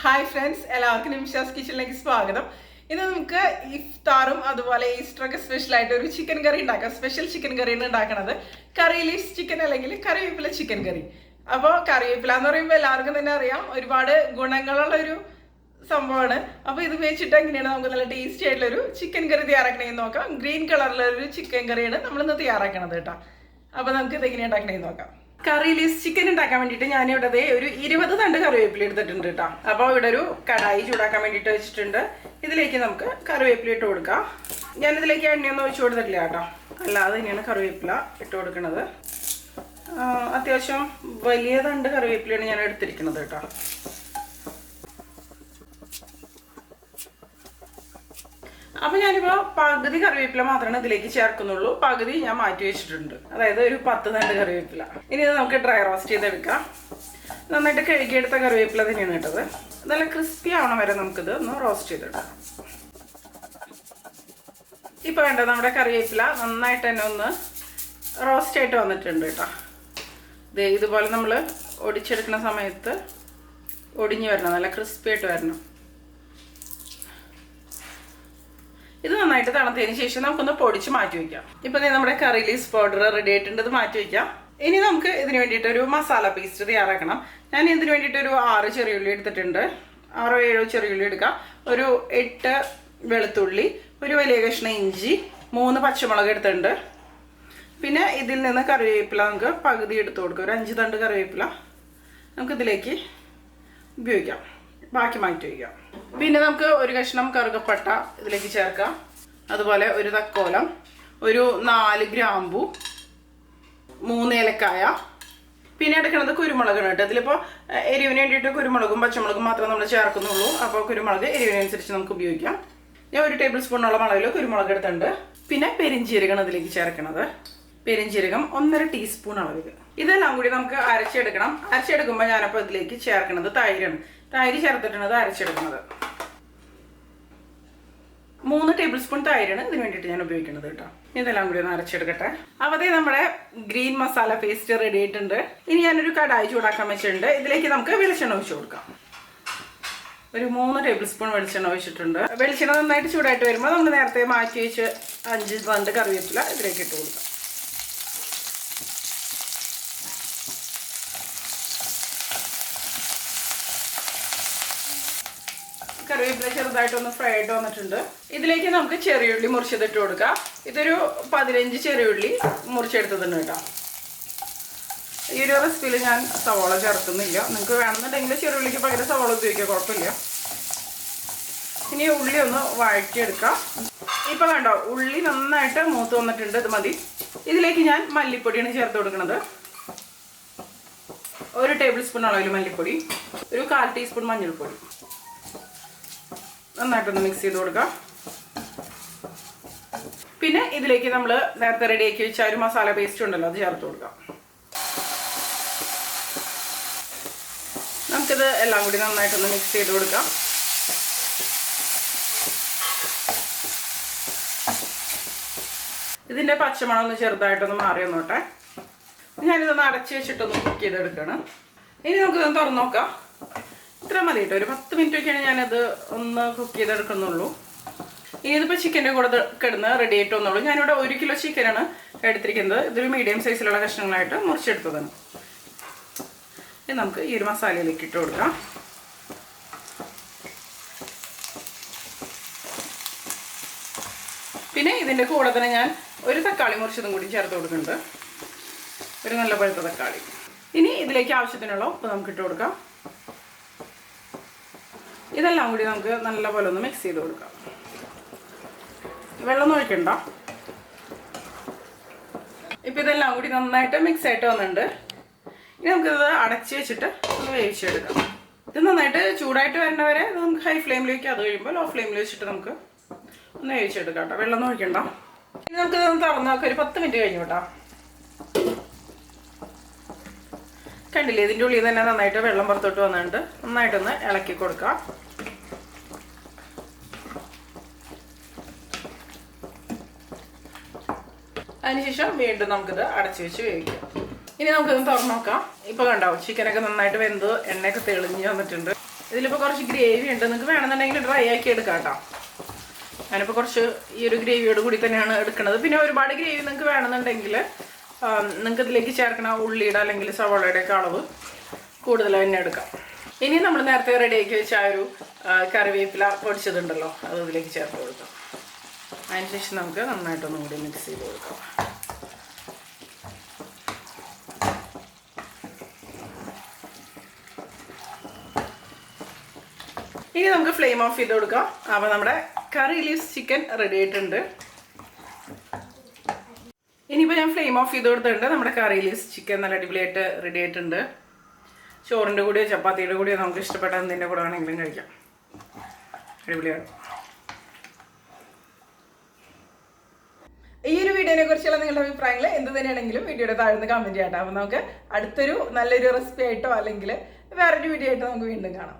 Hi friends, എല്ലാവർക്കും നിമിഷാസ് കിച്ചണിലേക്ക് സ്വാഗതം. ഇന്ന് നമുക്ക് ഇഫ്താറും അതുപോലെ ഈസ്റ്ററൊക്കെ സ്പെഷ്യൽ ആയിട്ട് ഒരു ചിക്കൻ കറി ഉണ്ടാക്കാം. സ്പെഷ്യൽ ചിക്കൻ കറിയാണ് ഉണ്ടാക്കുന്നത്. കറി ലീവ്സ് ചിക്കൻ അല്ലെങ്കിൽ കറിവേപ്പില ചിക്കൻ കറി. അപ്പോൾ കറിവേപ്പില എന്ന് പറയുമ്പോൾ എല്ലാവർക്കും തന്നെ അറിയാം, ഒരുപാട് ഗുണങ്ങളുള്ള ഒരു സംഭവമാണ്. അപ്പോൾ ഇത് വെച്ചിട്ട് എങ്ങനെയാണ് നമുക്ക് നല്ല ടേസ്റ്റി ആയിട്ടുള്ള ഒരു ചിക്കൻ കറി തയ്യാറാക്കണമെന്ന് നോക്കാം. ഗ്രീൻ കളറിലുള്ള ഒരു ചിക്കൻ കറിയാണ് നമ്മളിന്ന് തയ്യാറാക്കണത് കേട്ടോ. അപ്പോൾ നമുക്ക് ഇത് എങ്ങനെയാണ് ഉണ്ടാക്കണമെന്ന് നോക്കാം. കറി ലീവ്സ് ചിക്കൻ ഉണ്ടാക്കാൻ വേണ്ടിയിട്ട് ഞാനിവിടെ ഒരു 20 തണ്ട് കറിവേപ്പില എടുത്തിട്ടുണ്ട് കേട്ടോ. അപ്പോൾ ഇവിടെ ഒരു കടായി ചൂടാക്കാൻ വേണ്ടിയിട്ട് വെച്ചിട്ടുണ്ട്. ഇതിലേക്ക് നമുക്ക് കറിവേപ്പില ഇട്ട് കൊടുക്കാം. ഞാനിതിലേക്ക് എണ്ണയൊന്നും ഒഴിച്ചു കൊടുത്തിട്ടില്ല കേട്ടോ, അല്ലാതെ തന്നെയാണ് കറിവേപ്പില ഇട്ട് കൊടുക്കുന്നത്. അത്യാവശ്യം വലിയ തണ്ട് കറിവേപ്പിലയാണ് ഞാൻ എടുത്തിരിക്കുന്നത് കേട്ടോ. അപ്പൊ ഞാനിപ്പോ പകുതി കറിവേപ്പില മാത്രമേ ഇതിലേക്ക് ചേർക്കുന്നുള്ളൂ. പകുതി ഞാൻ മാറ്റി വെച്ചിട്ടുണ്ട്, അതായത് ഒരു 10 തണ്ട് കറിവേപ്പില. ഇനി ഇത് നമുക്ക് ഡ്രൈ റോസ്റ്റ് ചെയ്തെടുക്കാം. നന്നായിട്ട് കഴുകിയെടുത്ത കറിവേപ്പില തന്നെയാണ് ഇട്ടത്. നല്ല ക്രിസ്പി ആവണ വരെ നമുക്കിത് ഒന്ന് റോസ്റ്റ് ചെയ്തെടുക്കാം. ഇപ്പൊ വേണ്ട, നമ്മുടെ കറിവേപ്പില നന്നായിട്ട് തന്നെ ഒന്ന് റോസ്റ്റ് ആയിട്ട് വന്നിട്ടുണ്ട് കേട്ടോ. ഇതുപോലെ നമ്മൾ ഒടിച്ചെടുക്കുന്ന സമയത്ത് ഒടിഞ്ഞു വരണം, നല്ല ക്രിസ്പി ആയിട്ട് വരണം. ഇത് നന്നായിട്ട് തണുത്തതിന് ശേഷം നമുക്കൊന്ന് പൊടിച്ച് മാറ്റി വയ്ക്കാം. ഇപ്പൊ നമ്മുടെ കറി ലീവ്സ് പൗഡർ റെഡി ആയിട്ടുണ്ട്, ഇത് മാറ്റി വയ്ക്കാം. ഇനി നമുക്ക് ഇതിന് വേണ്ടിയിട്ട് ഒരു മസാല പേസ്റ്റ് തയ്യാറാക്കണം. ഞാൻ ഇതിന് വേണ്ടിയിട്ട് ഒരു 6 ചെറിയുള്ളി എടുത്തിട്ടുണ്ട്. 6-7 ചെറിയുള്ളി എടുക്കാം. ഒരു 8 വെളുത്തുള്ളി, ഒരു വലിയ കഷ്ണം ഇഞ്ചി, 3 പച്ചമുളക് എടുത്തിട്ടുണ്ട്. പിന്നെ ഇതിൽ നിന്ന് കറിവേപ്പില നമുക്ക് പകുതി എടുത്ത് കൊടുക്കുക. ഒരു 5 തണ്ട് കറിവേപ്പില നമുക്കിതിലേക്ക് ഉപയോഗിക്കാം, ബാക്കി മാറ്റി വയ്ക്കാം. പിന്നെ നമുക്ക് ഒരു കഷ്ണം കറുകപ്പട്ട ഇതിലേക്ക് ചേർക്കാം. അതുപോലെ ഒരു തക്കോലം, ഒരു 4 ഗ്രാമ്പു, 3 ഏലക്കായ. പിന്നെ എടുക്കുന്നത് കുരുമുളകാണ് കേട്ടോ. ഇതിലിപ്പോൾ എരിവിന് വേണ്ടിയിട്ട് കുരുമുളകും പച്ചമുളകും മാത്രമേ നമ്മൾ ചേർക്കുന്നുള്ളൂ. അപ്പോൾ കുരുമുളക് എരിവിനനുസരിച്ച് നമുക്ക് ഉപയോഗിക്കാം. ഞാൻ 1 ടേബിൾ സ്പൂണോളം അളവിൽ കുരുമുളക് എടുത്തിട്ടുണ്ട്. പിന്നെ പെരിഞ്ചീരകമാണ് ഇതിലേക്ക് ചേർക്കുന്നത്. പെരിഞ്ചീരകം 1.5 ടീസ്പൂൺ അളവിൽ. ഇതെല്ലാം കൂടി നമുക്ക് അരച്ചെടുക്കണം. അരച്ചെടുക്കുമ്പോൾ ഞാനപ്പോൾ ഇതിലേക്ക് ചേർക്കുന്നത് തൈരാണ്. തൈര് ചേർത്തിട്ടാണ് അരച്ചെടുക്കുന്നത്. 3 ടേബിൾ സ്പൂൺ തൈരാണ് ഇതിന് വേണ്ടിയിട്ട് ഞാൻ ഉപയോഗിക്കുന്നത് കേട്ടോ. ഇതെല്ലാം കൂടി ഒന്ന് അരച്ചെടുക്കട്ടെ. അവധി നമ്മുടെ ഗ്രീൻ മസാല പേസ്റ്റ് റെഡി ആയിട്ടുണ്ട്. ഇനി ഞാനൊരു കടായി ചൂടാക്കാൻ വെച്ചിട്ടുണ്ട്. ഇതിലേക്ക് നമുക്ക് വെളിച്ചെണ്ണ ഒഴിച്ചു കൊടുക്കാം. ഒരു 3 ടേബിൾ സ്പൂൺ വെളിച്ചെണ്ണ ഒഴിച്ചിട്ടുണ്ട്. വെളിച്ചെണ്ണ നന്നായിട്ട് ചൂടായിട്ട് വരുമ്പോൾ നമ്മൾ നേരത്തെ മാറ്റി വെച്ച് 5 തണ്ട് കറിവേപ്പില ഇതിലേക്ക് ഇട്ട് കൊടുക്കാം. കറിവേപ്പില ചെറുതായിട്ടൊന്ന് ഫ്രൈ ആയിട്ട് വന്നിട്ടുണ്ട്. ഇതിലേക്ക് നമുക്ക് ചെറിയുള്ളി മുറിച്ചതിട്ട് കൊടുക്കാം. ഇതൊരു 15 ചെറിയുള്ളി മുറിച്ചെടുത്തതുണ്ട് കേട്ടോ. ഈ ഒരു റെസിപ്പിയിൽ ഞാൻ സവോള ചേർക്കുന്നില്ല. നിങ്ങൾക്ക് വേണമെന്നുണ്ടെങ്കിൽ ചെറിയുള്ളിക്ക് പകരം സവോള ഉപയോഗിക്കുക, കുഴപ്പമില്ല. ഇനി ഉള്ളി ഒന്ന് വഴറ്റിയെടുക്കാം. ഇപ്പം കണ്ടോ, ഉള്ളി നന്നായിട്ട് മൂത്ത് വന്നിട്ടുണ്ട്. ഇത് മതി. ഇതിലേക്ക് ഞാൻ മല്ലിപ്പൊടിയാണ് ചേർത്ത് കൊടുക്കുന്നത്. 1 ടേബിൾ സ്പൂൺ അളവിൽ മല്ലിപ്പൊടി, ഒരു 1/4 ടീസ്പൂൺ മഞ്ഞൾപ്പൊടി. നന്നായിട്ടൊന്ന് മിക്സ് ചെയ്ത് കൊടുക്കാം. പിന്നെ ഇതിലേക്ക് നമ്മൾ നേരത്തെ റെഡിയാക്കി വെച്ച ഒരു മസാല പേസ്റ്റ് ഉണ്ടല്ലോ, അത് ചേർത്ത് കൊടുക്കാം. നമുക്കിത് എല്ലാം കൂടി നന്നായിട്ടൊന്ന് മിക്സ് ചെയ്ത് കൊടുക്കാം. ഇതിൻ്റെ പച്ചമണം ഒന്ന് ചെറുതായിട്ടൊന്ന് മാറി വന്നോട്ടെ. ഞാനിതൊന്ന് അടച്ച് വെച്ചിട്ടൊന്ന് കുക്ക് ചെയ്തെടുക്കണം. ഇനി നമുക്കിതൊന്ന് തുറന്ന് നോക്കാം. ഇത്ര മതി കേട്ടോ. ഒരു 10 മിനിറ്റൊക്കെയാണ് ഞാനത് ഒന്ന് കുക്ക് ചെയ്തെടുക്കുന്നുള്ളൂ. ഇനി ഇതിപ്പോൾ ചിക്കൻ്റെ കൂടെ കിടന്ന് റെഡി ആയിട്ട് വന്നുള്ളൂ. ഞാനിവിടെ 1 കിലോ ചിക്കനാണ് എടുത്തിരിക്കുന്നത്. ഇതൊരു മീഡിയം സൈസിലുള്ള കഷ്ണങ്ങളായിട്ട് മുറിച്ചെടുത്തതാണ്. ഇത് നമുക്ക് ഈ ഒരു മസാലയിലേക്ക് ഇട്ട് കൊടുക്കാം. പിന്നെ ഇതിൻ്റെ കൂടെ തന്നെ ഞാൻ ഒരു തക്കാളി മുറിച്ചതും കൂടി ചേർത്ത് കൊടുക്കുന്നുണ്ട്, ഒരു നല്ല പഴുത്ത തക്കാളി. ഇനി ഇതിലേക്ക് ആവശ്യത്തിനുള്ള ഉപ്പ് നമുക്ക് ഇട്ട് കൊടുക്കാം. ഇതെല്ലാം കൂടി നമുക്ക് നല്ലപോലെ ഒന്ന് മിക്സ് ചെയ്ത് കൊടുക്കാം. വെള്ളം ഒഴിക്കണ്ട. ഇപ്പം ഇതെല്ലാം കൂടി നന്നായിട്ട് മിക്സ് ആയിട്ട് വന്നിട്ടുണ്ട്. ഇനി നമുക്കിത് അടച്ച് വെച്ചിട്ട് ഒന്ന് വേവിച്ചെടുക്കാം. ഇത് നന്നായിട്ട് ചൂടായിട്ട് വരുന്നവരെ നമുക്ക് ഹൈ ഫ്ലെയിമിൽ വയ്ക്കാം. അത് കഴിയുമ്പോൾ ലോ ഫ്ലെയിമിൽ വെച്ചിട്ട് നമുക്ക് ഒന്ന് വേവിച്ചെടുക്കാം കേട്ടോ. വെള്ളം ഒഴിക്കണ്ട. ഇനി നമുക്കിതൊന്ന് തുറന്ന് നോക്കാം. ഒരു 10 മിനിറ്റ് കഴിഞ്ഞു കേട്ടോ. കണ്ടില്ലേ, ഇതിൻ്റെ ഉള്ളിൽ തന്നെ നന്നായിട്ട് വെള്ളം പുറത്തോട്ട് വന്നിട്ടുണ്ട്. നന്നായിട്ടൊന്ന് ഇളക്കി കൊടുക്കാം. അതിനുശേഷം വീണ്ടും നമുക്കിത് അടച്ചു വെച്ച് വേവിക്കാം. ഇനി നമുക്കിത് തുറന്ന് നോക്കാം. ഇപ്പോൾ കണ്ടാവും ചിക്കനൊക്കെ നന്നായിട്ട് വെന്ത് എണ്ണയൊക്കെ തെളിഞ്ഞ് വന്നിട്ടുണ്ട്. ഇതിലിപ്പോൾ കുറച്ച് ഗ്രേവി ഉണ്ട്, നിങ്ങൾക്ക് വേണമെന്നുണ്ടെങ്കിൽ ഡ്രൈ ആക്കി എടുക്കാം കേട്ടോ. ഞാനിപ്പോൾ കുറച്ച് ഈ ഒരു ഗ്രേവിയോട് കൂടി തന്നെയാണ് എടുക്കുന്നത്. പിന്നെ ഒരുപാട് ഗ്രേവി നിങ്ങൾക്ക് വേണമെന്നുണ്ടെങ്കിൽ നിങ്ങൾക്ക് ഇതിലേക്ക് ചേർക്കണ ഉള്ളിയുടെ അല്ലെങ്കിൽ സവാളയുടെ ഒക്കെ അളവ് കൂടുതൽ തന്നെ എടുക്കാം. ഇനി നമ്മൾ നേരത്തെ റെഡിയാക്കി വെച്ച ആ ഒരു കറിവേപ്പില പൊടിച്ചതുണ്ടല്ലോ, അത് ഇതിലേക്ക് ചേർത്ത് കൊടുക്കാം. അതിനുശേഷം നമുക്ക് നന്നായിട്ടൊന്നും കൂടി മിക്സ് ചെയ്ത് കൊടുക്കാം. ഇനി നമുക്ക് ഫ്ലെയിം ഓഫ് ചെയ്ത് കൊടുക്കാം. അപ്പോൾ നമ്മുടെ കറി ലീവ്സ് ചിക്കൻ റെഡി ആയിട്ടുണ്ട്. ഇനിയിപ്പോൾ ഞാൻ ഫ്ലെയിം ഓഫ് ചെയ്ത് കൊടുത്തിട്ടുണ്ട്. നമ്മുടെ കറി ലീവ്സ് ചിക്കൻ നല്ല അടിപൊളിയായിട്ട് റെഡി ആയിട്ടുണ്ട്. ചോറിൻ്റെ കൂടെയോ ചപ്പാത്തിയുടെ കൂടെയോ നമുക്ക് ഇഷ്ടപ്പെട്ട എന്തിൻ്റെ കൂടെ വേണമെങ്കിലും കഴിക്കാം. അടിപൊളിയാണ്. ഈ ഒരു വീഡിയോനെ കുറിച്ചുള്ള നിങ്ങളുടെ അഭിപ്രായങ്ങൾ എന്ത് തന്നെയാണെങ്കിലും വീഡിയോയുടെ താഴ്ന്ന് കമൻറ്റ് ചെയ്യാം. അപ്പോൾ നമുക്ക് അടുത്തൊരു നല്ലൊരു റെസിപ്പി ആയിട്ടോ അല്ലെങ്കിൽ വേറൊരു വീഡിയോ ആയിട്ടോ നമുക്ക് വീണ്ടും കാണാം.